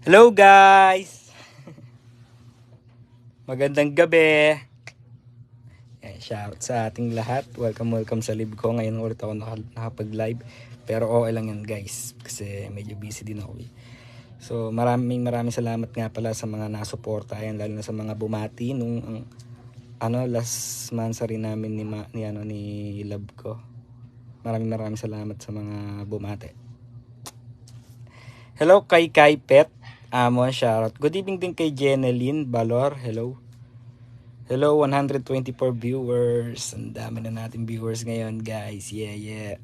Hello guys! Magandang gabi! Shout sa ating lahat. Welcome sa live ko. Ngayon ulit ako nakapag-live. Pero okay lang yan guys. Kasi medyo busy din ako. So maraming salamat nga pala sa mga nasuporta. Ayan, lalo na sa mga bumati nung last month rin namin ni Love ko. Maraming salamat sa mga bumati. Hello kay Pet Amon, shoutout. Good evening din kay Jeneline Balor. Hello. Hello, 124 viewers. Ang dami na natin viewers ngayon, guys. Yeah.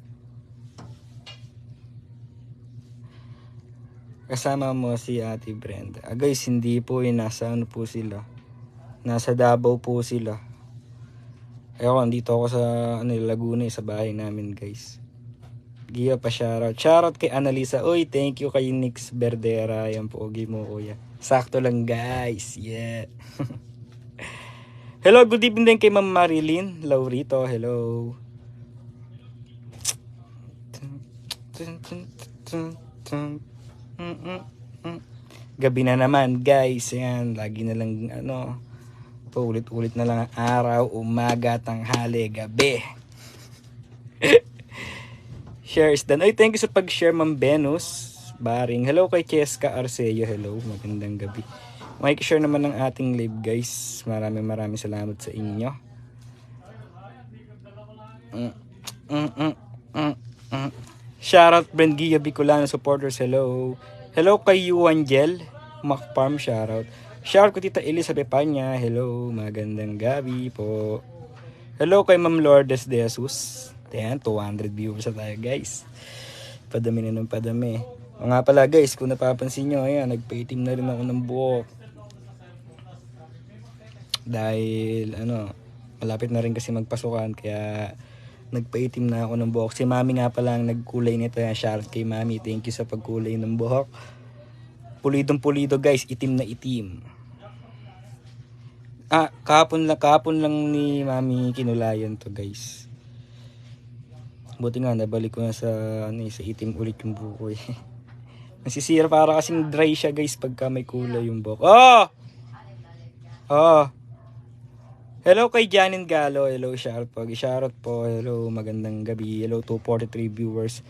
Kasama mo si Ate Brenda. Guys, hindi po nasa ano po sila. Nasa Davao po sila. Ayoko, dito ako sa Laguna, sa bahay namin, guys. Gia pa shoutout. Shoutout kay Annalisa. Uy, thank you kay Nix Berdera. Yan po, mo kuya. Sakto lang guys. Yeah. Hello, good evening din kay Ma'am Marilyn Laurito. Hello. Gabi na naman guys. Yan, lagi na lang paulit-ulit na lang ang araw, umaga, tanghali, gabi. Share is done. Ay, thank you sa pag-share, Ma'am Venus Baring. Hello kay Cheska Arceo. Hello, magandang gabi. Share naman ng ating live, guys. Maraming salamat sa inyo. Shoutout Brand Gia Bicolano supporters. Hello. Hello kay Yuan Gel Mac Farm. Shoutout. Shoutout ko Tita Elizabeth Panya. Hello, magandang gabi po. Hello kay Ma'am Lourdes De Jesus. Ayan, 200 viewers na tayo guys. Padami na ng padami. O nga pala guys, kung napapansin nyo, ayan, nagpa-itim na rin ako ng buhok. Dahil malapit na rin kasi magpasukan, kaya nagpa-itim na ako ng buhok. Si Mami nga pala ang nagkulay nito. Ayan, shoutout kay Mami. Thank you sa pagkulay ng buhok. Pulidong pulido guys, itim na itim. Kahapon lang ni Mami kinulayan to guys. Buti nga, nabalik ko na sa itim ulit yung buko eh. Nasisira, para kasing dry siya guys pagka may kulay yung buko. Hello kay Janine Galo. Hello, shoutout po. Hello, magandang gabi. Hello, 243 viewers.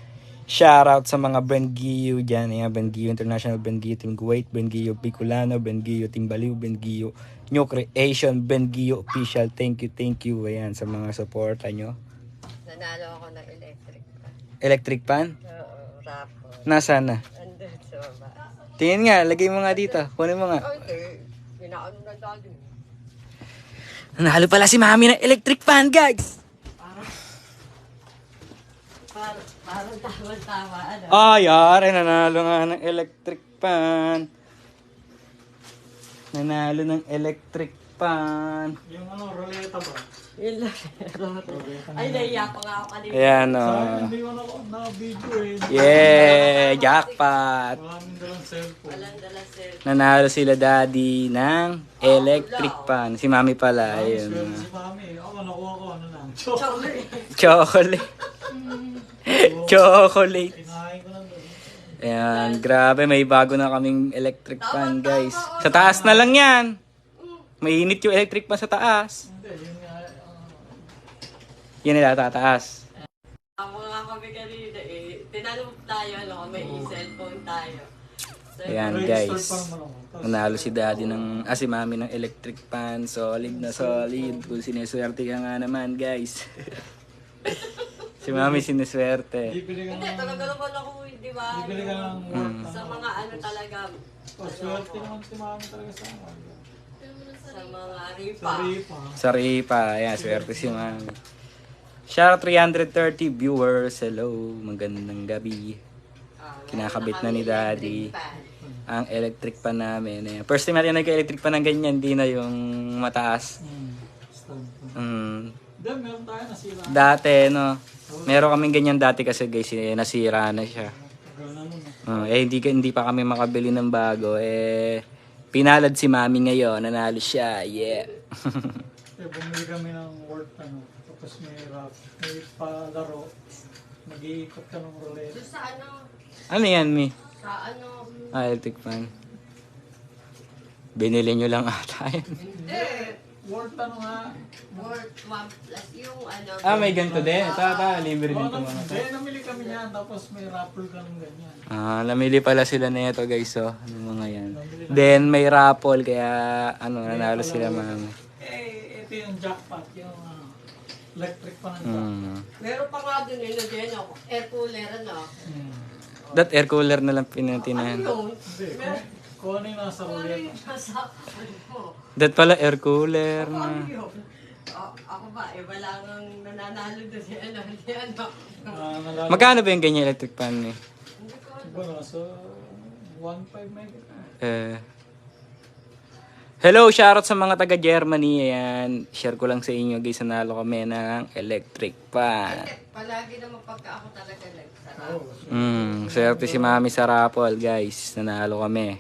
Shoutout sa mga Brand Gio dyan. Ayan, Brand Gio International, Brand Gio Team Kuwait, Brand Gio Bicolano, Brand Gio Team Baliw, Brand Gio New Creation, Brand Gio Official. Thank you. Ayan, sa mga supporta nyo. Nanalo ako ng electric pan. Electric pan? Oo, rapo. Nasaan na? Andun sa baba. Tingin nga, lagay mo nga dito. Kunin mo nga. Okay, pinaano na dali. Nanalo pala si Mami ng electric pan, guys! Parang tama. Yari, nanalo nga ng electric pan. Nanalo ng electric pan. Yung roleta ba? Yun lang. Ay, naiyak ko nga ako kanina. Ayan, Hindi ko na-video eh. Yeah, jackpot. Maraming dalang cellphone. Walang dala cellphone. Nanalo sila daddy ng electric pan. Si Mami pala, ayun. Swerte si Mami. Ako, nakuha ko lang. Chocolate. Chocolate. Kinain ko lang doon. Ayan, grabe, may bago na kaming electric pan, guys. Sa taas na lang yan. Mainit yung electric pan sa taas. Hindi, yun nga. Yan nila tataas. Mga kami kanina eh. Tinanong tayo, may cellphone tayo. So, Ayan, Registered guys. pa naman ako. Tapos, Nanalo si daddy si Mami ng electric pan. Solid na solid. Kung sineswerte ka nga naman, guys. Si Mami sineswerte. bibili ka Hindi, ng... talaga naman ako, di ba? Bibili ka ng work. Sa mga talaga. Swerte naman si Mami talaga sa akin. Sa mga ripa. Sa Ripa. Sa Ripa. Ayan, swerte si Mami. Shoutout 330 viewers. Hello, magandang gabi. Kinakabit na ni daddy ang electric pan namin. Ayan. First time natin nagka-electric pan ng ganyan, di na yung mataas. Stand. Then, meron tayo nasira. Dati, meron kaming ganyan dati kasi guys, nasira na siya. Hindi pa kami makabili ng bago. Pinalad si Mami ngayon, nanalo siya. Yeah. Bumili kami ng work tapos may palaro. Nag-iikot ka ng roulette. Sa Ano yan, Mi? Sa Electric fan. Binili nyo lang ata yun. Hindi. Worth ano nga. Worth 1 plus yung ano. May ganito din. Libre din Oo, ito mga. hindi, namili kami niyan. Tapos may raffle ka ng ganyan. Namili pala sila na ito guys, oh. Ano mga yan. Then may raffle, kaya nanalo sila mami. Ito yung jackpot. Yung electric pa ng Meron pa nga dun yun, dyan ako. Air cooler, ano. That air cooler na lang pinatinahan. Ano yun? Hindi, kung ano yung nasa Ano ruleta. yung nasa, ano? That pala air cooler Ano na. yun? Ako ba, wala nang nananalo dun si ano, si ano. Magkano ba yung ganyan electric pan eh? Hindi ko alam. Siguro, so 1.5 mega. Hello, shoutout sa mga taga Germany. Ayan, share ko lang sa inyo guys, nanalo kami ng electric pan. Palagi naman pagka ako talaga nagsarap. Swerte si mami sa raffle guys, nanalo kami.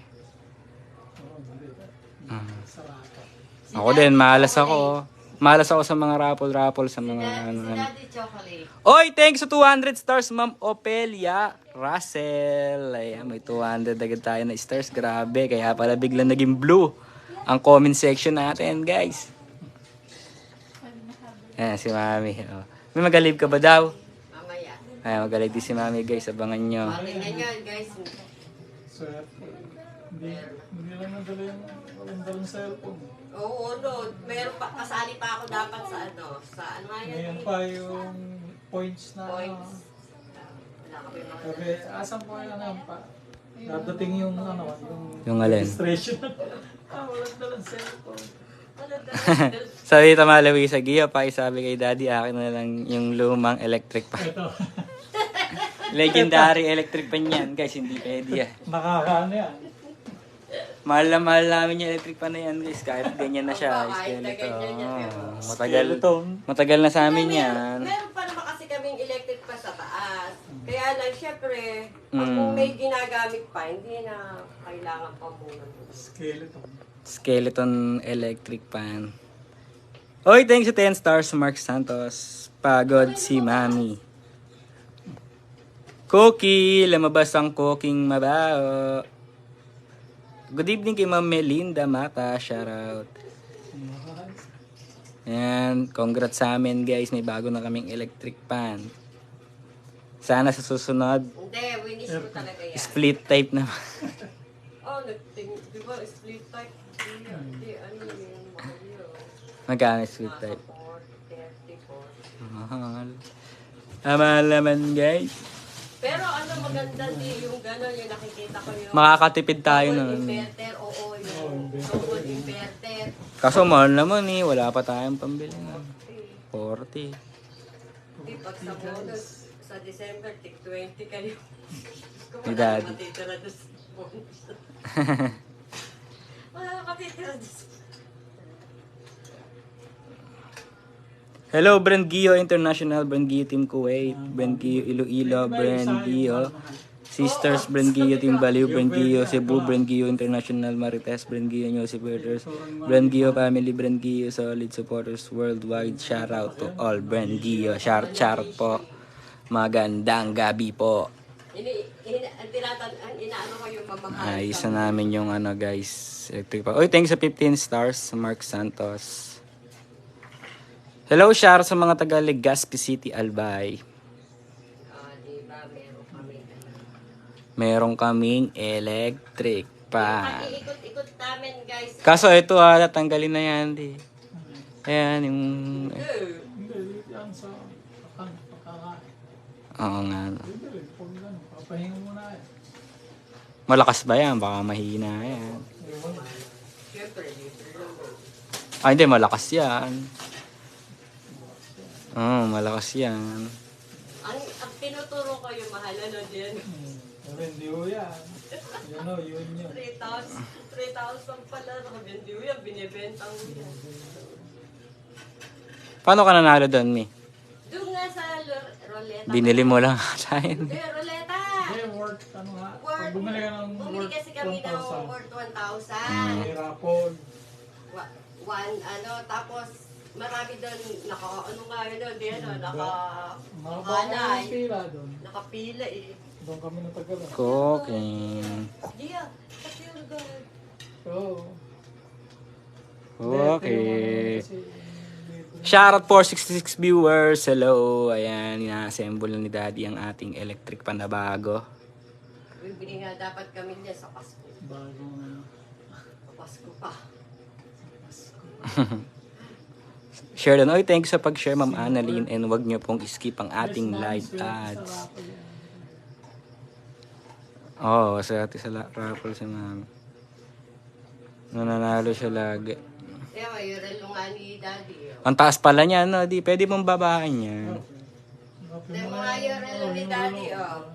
Ako din, malas ako. Malas ako sa mga raffle sa mga Si Daddy Chocolate. Oy, thanks sa 200 stars, Ma'am Opelia Russell. Ayan, may 200 agad tayo na stars. Grabe, kaya pala biglang naging blue ang comment section natin, guys. Ayan, si Mami. Oh. May magalib ka ba daw? Mamaya. Ayan, magalib din si Mami, guys. Abangan nyo. Tingnan nyo, guys. Swerte. Hindi lang nadala yung walang dalang cellphone. Oo, no. Meron pa, kasali pa ako dapat sa ano. Sa ano nga yan? Ngayon pa yung points na Points. Wala kami mga sabi, asan po yan pa? Dadating yung Yung alin? registration. Walang dalang cellphone. Wala dahil. Sabi tama, Luisa Gia, pakisabi kay Daddy, akin na lang yung lumang electric pan. Ito. Legendary electric pan yan, guys. Hindi pwede yan. Nakakaano yan. Mahal na mahal namin yung electric pan na yan, guys. Kahit ganyan na siya. Kahit na ganyan yan, pero... Matagal na sa amin yan. Meron pa naman kasi kaming electric pa sa taas. Kaya lang, syempre, pag kung may ginagamit pa, hindi na kailangan pa muna. Skeleton electric pan. Oy, thanks sa 10 stars, Mark Santos. Pagod si Mami. Cookie, lumabas ang cooking mabaho. Good evening kay Ma'am Melinda Mata. Shoutout. Ayan, congrats sa amin guys. May bago na kaming electric pan. Sana sa susunod, Hindi, winis ko talaga yan. split type na. Oh, di ba, split type? Hindi, ano yun, mahal yun. Magkano split Nasa type? 34. Mahal. Mahal naman guys. Pero ano maganda din yung gano'n, yung nakikita ko yung... Makakatipid tayo double nun. inverter, oo, yung double inverter. Kaso mahal naman eh. Wala pa tayong pambili na. 40. Di pag sa bonus, sa December, tig 20 kayo. Kung Ni wala Daddy. na matitira doon sa bonus. Wala na matitira doon sa... Hello, Brand Gio International, Brand Gio Team Kuwait, Brand Gio Iloilo, Brand Gio Sisters, Brand Gio Team Baliw, Brand Gio Cebu, Brand Gio International Marites, Brand Gio New Supporters, Brand Gio Family, Brand Gio Solid Supporters Worldwide. Shout out to all Brand Gio. Shout po. Magandang gabi po. Inaano ko yung mamahal. Ayos na namin yung ano guys. Electric pa. Oy, thanks sa 15 stars, Mark Santos. Hello, Shar sa mga taga Legazpi City, Albay. Diba, meron kami. Meron kaming electric pan. Pag-iikot-ikot namin, guys. Kaso ito tanggalin na yan. Di. Ayan, yung... Hindi, yan sa pagkakain. Oo nga. Hindi, papahinga muna eh. Malakas ba yan? Baka mahina yan. Siyempre, libre lang. Hindi, malakas yan. Malakas yan. Ang tinuturo ko yung mahal, ano din? Hindi ho yan. Yun o, yun. 3,000 pala. Hindi ko yan, binibentang mo yan. Paano ka nanalo doon, Mi? Doon nga sa roleta. Binili mo lang tayo. Hindi, roleta. Hindi, worth, ano nga. Pag bumili ka ng Bumili worth kasi kami ng 1,000. worth 1,000. May rapol. Tapos marami doon, ano nga yun doon, di ano, Mahaba ang pila doon. nakapila eh. Doon kami natagalan. Cooking. Di kasi yung God. Oo. Okay. Shoutout 466 viewers. Hello. Ayan, ina-assemble na ni Daddy ang ating electric pan na bago. Bibili nga dapat kami niya sa Pasko. Bagong ano. Sa Pasko pa. Share na. Oy, thank you sa pag-share, Ma'am Annalyn. And wag niyo pong skip ang ating live ads. Oo, sa raffle si Ma'am. Nananalo siya lagi. Kaya mayroon yung nga ni Daddy. Ang taas pala niya, no? Di, pwede mong babaan yan. Hindi mo nga mayroon ni Daddy, oh.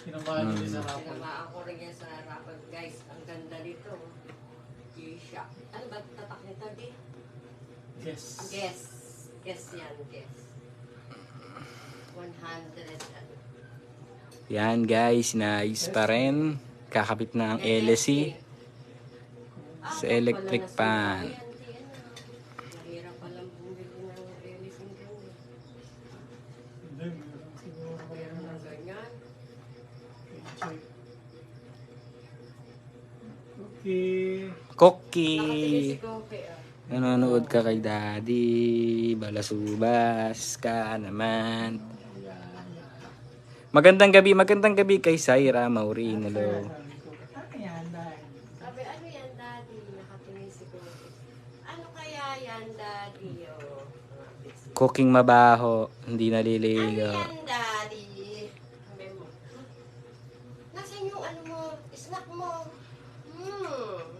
Kinamahan niya sa raffle. Tinamaan ko rin yan sa raffle. Guys, ang ganda nito. G-Shock. Ano ba tatak nito, Di? Yes. Guess. Guess yan, guess. 100 ano. Yan guys, nice pa rin. Kakabit na ang LSC sa electric pan. Mahirap palang bumili ng LSC ganyan. Hindi, meron siguro. Meron ng ganyan. Check. Okay. Nakatingin Cookie. si Koke, ah. Nanonood ka kay Daddy. Balasubas ka naman. Magandang gabi kay Syra Maureen. Hello. Sabi, ano yan, Daddy? Nakatingin si Koke. Ano kaya yan, Daddy? Oh. Cooking mabaho, hindi Ano naliligo. yan, Daddy? Sabi mo, nasaan yung ano mo? Snack mo?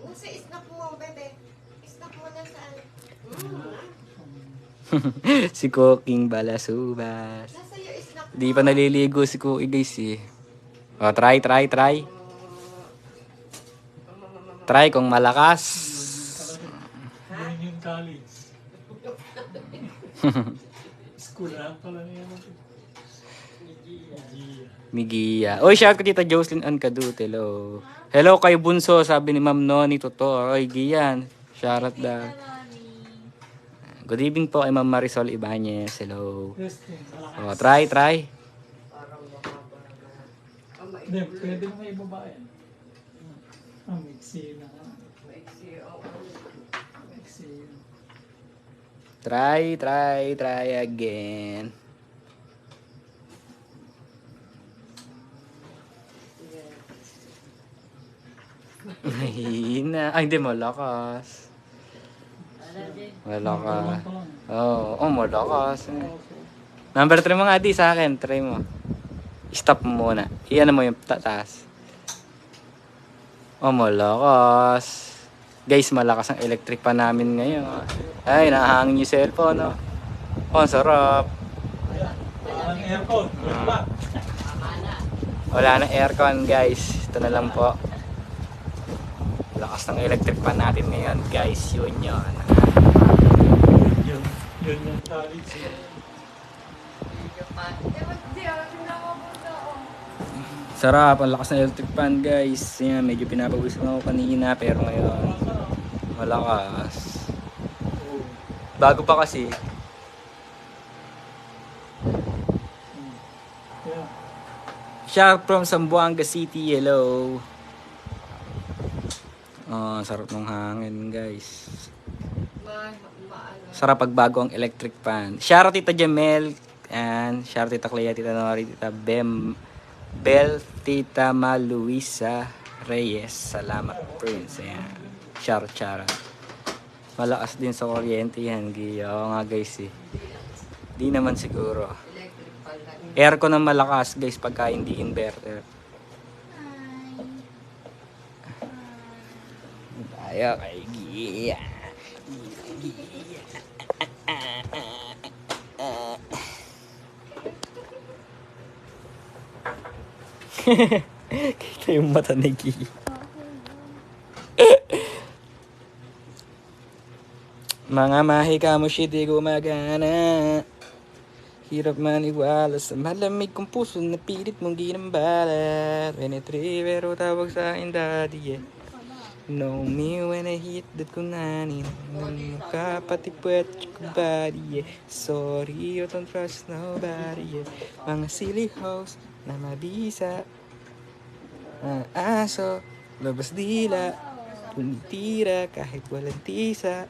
Nasa snack mo, bebe? Snack mo nasaan? Si Cooking Balasubas. Nasa yung snack mo? Di pa naliligo si Cookie guys eh. O, try. Try kung malakas. Yun yung college. School lang pala niya. Migia. Oy, shout ko tita Jocelyn Ann Kadut. Hello. Hello kay Bunso, sabi ni Ma'am Noni Totoo. Oy, Gian. Shoutout da. Good evening po kay Ma'am Marisol Ibanez. Hello. Testing. O, try. Parang mahaba na. Hindi, pwede mo kayo babae. Mixi na nga. Maiksi, oo. Mixi. Try again. Mahina. Ay, hindi malakas. Malakas. Oo, malakas. Number 3 mo nga di sa akin. Try mo. Stop mo muna. Iyan mo yung taas. Oh, malakas. Guys, malakas ang electric pa namin ngayon. Ay, nahangin yung cellphone. Oh, ang sarap. Parang aircon. Wala. Wala na aircon, guys. Ito na lang po. Lakas ng electric pa natin ngayon, guys. Yun. Yun yung college. Sarap, ang lakas ng electric fan guys. Yan, medyo pinapawisan ako kanina pero ngayon malakas. Bago pa kasi. Yeah. Shout from Zamboanga City, hello. Sarap ng hangin guys. Sarap pag bago ang electric fan. Shout out Tita Jamel and shout out Tita Clea, Tita Nori, Tita Bel, Tita Maluisa Reyes. Salamat Prince. Ayan. Shout out. Malakas din sa kuryente yan. Oo nga guys eh. Di naman siguro. Aircon ang malakas guys pagka hindi inverter. Tayo kay Gia. Kita yung mata ni Gia. Mga mahika mo siya di gumagana. Hirap maniwala sa malamig kong puso na pilit mong ginambala. Penetrivero tawag sa akin daddy yeah. Know me when I hit that kunanin. Mukha pati puwet ko body yeah. Sorry you don't trust nobody yeah. Mga silly hoes na mabisa. Aso, labas dila. tumitira kahit walang tisa.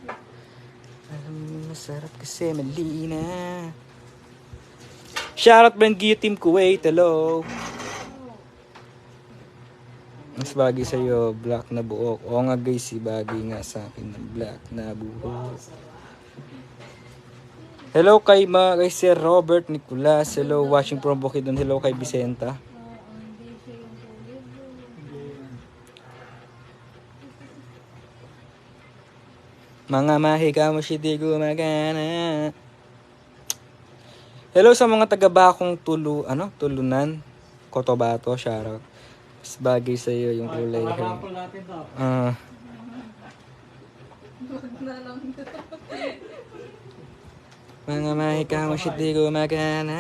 Alam mo masarap kasi mali na. Shoutout Brand Gio Team Kuwait, hello. Mas bagay sa'yo, black na buhok. Oo nga guys, si bagay nga sa akin ng black na buhok. Hello kay Sir Robert Nicolas. Hello, watching from Bukidnon. Hello kay Vicenta. Mga mahika mo siya di gumagana. Hello sa mga taga-bakong tulunan. Cotabato, shoutout. Mas bagay sa iyo yung kulay hair. Pagkakapol natin to. Mga mahika mo siya di gumagana.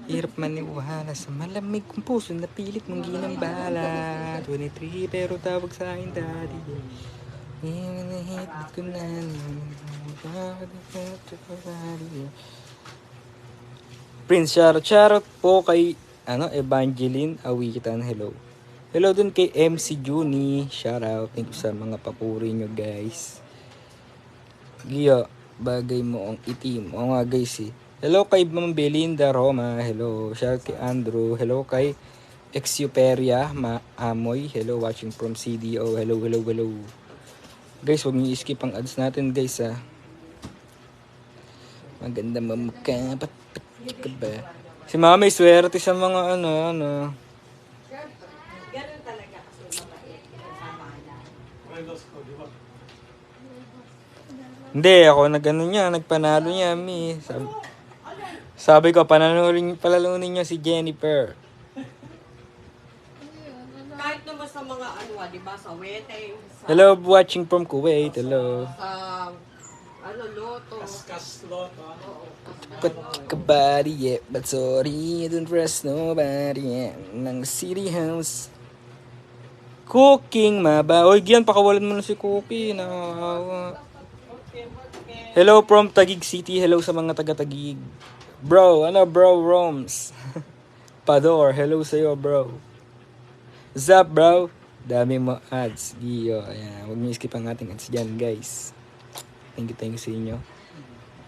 Hirap maniwala sa malamig kong puso na pilit mong ginambala. 23 pero tawag sa akin daddy. Hinahit ko na Prince, shoutout po kay Evangeline Awikitan, hello. Hello dun kay MC Juni, shoutout. Thank you sa mga papuri nyo guys. Gio, bagay mo ang itim. O nga guys eh. Hello kay Ma'am Belinda Roma, hello. Shoutout kay Andrew, hello kay Exuperia Amoy, hello watching from CDO, hello. Guys, huwag niyo i-skip ang ads natin guys ha. Maganda mamukha, ba't ka ba? Si Mama may swerte sa mga Ganun talaga kasi mabait. Redos ko, di ba? Hindi, ako nagpanalo niya, mi. Sabi ko, palalunin niyo si Jennifer. Kahit naman sa mga di ba, sa wedding, sa, Hello, watching from Kuwait, hello. sa loto. Kaskas loto. Cut ka body, yeah, but sorry, I don't trust nobody, yeah. Ng city house. Cooking, Oy, Gian, pakawalan mo na si Cookie, nakawawa. Hello from Taguig City, hello sa mga taga-Taguig. Bro, bro, Roms. Pador, hello sa'yo, bro. Zap, bro. Dami mo ads, Gio. Ayan, huwag niyo skip ang ating ads dyan, guys. Thank you sa inyo.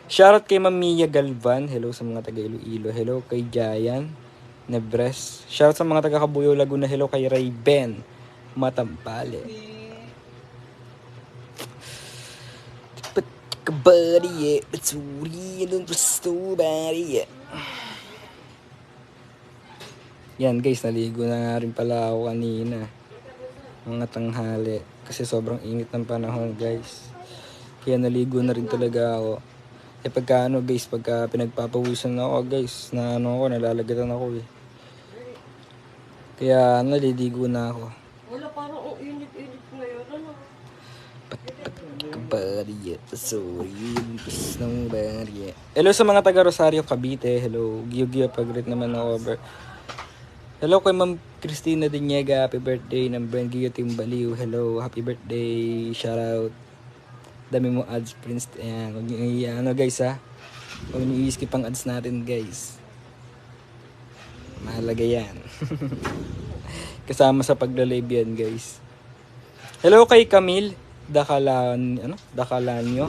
Shoutout kay Ma'am Mia Galvan. Hello sa mga taga Iloilo. Hello kay Jayan Nebres. Shoutout sa mga taga Cabuyao, Laguna. Hello kay Ray Ben Matampale. Kabari, yeah. Batsuri, don't trust nobody, yeah. Yan guys, naligo na nga rin pala ako kanina. Mga tanghali. Kasi sobrang init ng panahon guys. Kaya naligo na rin talaga ako. Pagka pagka pinagpapawisan ako guys, nalalagatan ako eh. Kaya naliligo na ako. Wala, parang ang init-init ngayon, Kabari, sorry, nobody. Hello sa mga taga Rosario, Cavite. Hello, Gio pag-greet naman ako over. Hello kay Ma'am Cristina Diniega, happy birthday ng Brand Gio Team Baliw. Hello, happy birthday, shoutout. Dami mo ads, Prince. Ayan, huwag niyo guys ha. Huwag niyo i-skip ang ads natin guys. Mahalaga yan. Kasama sa pagla-live yan guys. Hello kay Camille Dakalanyo.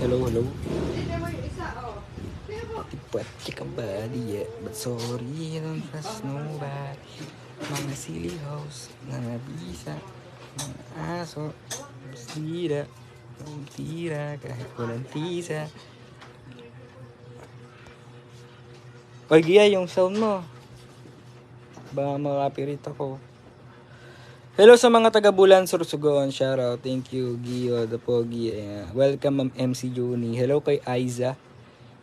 Hello. Hindi mo yung isa, But you can body yeah. But sorry, I don't trust nobody. Mga silly house, mga bisa, mga aso, tira kahit walang tisa. Oy, Gia, yung sound mo. Baka makapirit ako. Hello sa mga taga-Bulan, Sorsogon. Shoutout. Thank you, Gio, the Pogi. Welcome, Ma'am MC Juni. Hello kay Aiza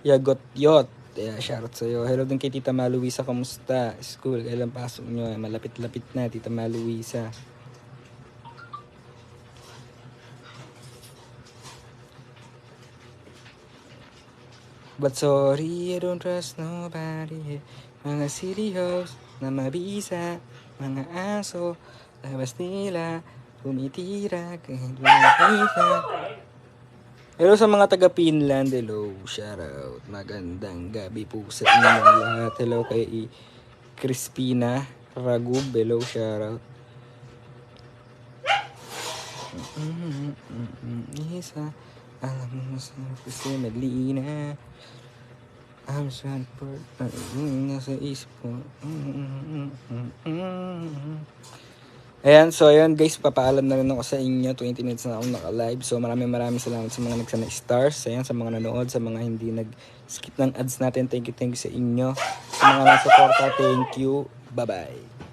Yagotyot. Shoutout sa'yo. Hello din kay Tita Maluisa. Kamusta? School, kailan pasok nyo? Malapit-lapit na, Tita Maluisa. But sorry, I don't trust nobody. Mga city house na mabisa, mga aso, labas nila, tumitira, kahit walang isa. Hello sa mga taga Finland, hello, shoutout. Magandang gabi po sa inyong lahat. Hello kay Crispina Ragub, hello, shoutout. Isa, alam mo sa kasi Melina. I'm trying for nasa isip ko. Ayan, so ayun guys, papaalam na rin ako sa inyo. 20 minutes na ako naka-live. So maraming salamat sa mga nagsana stars. Ayan, sa mga nanood, sa mga hindi nag-skip ng ads natin. Thank you sa inyo. Sa mga nasuporta, thank you. Bye-bye.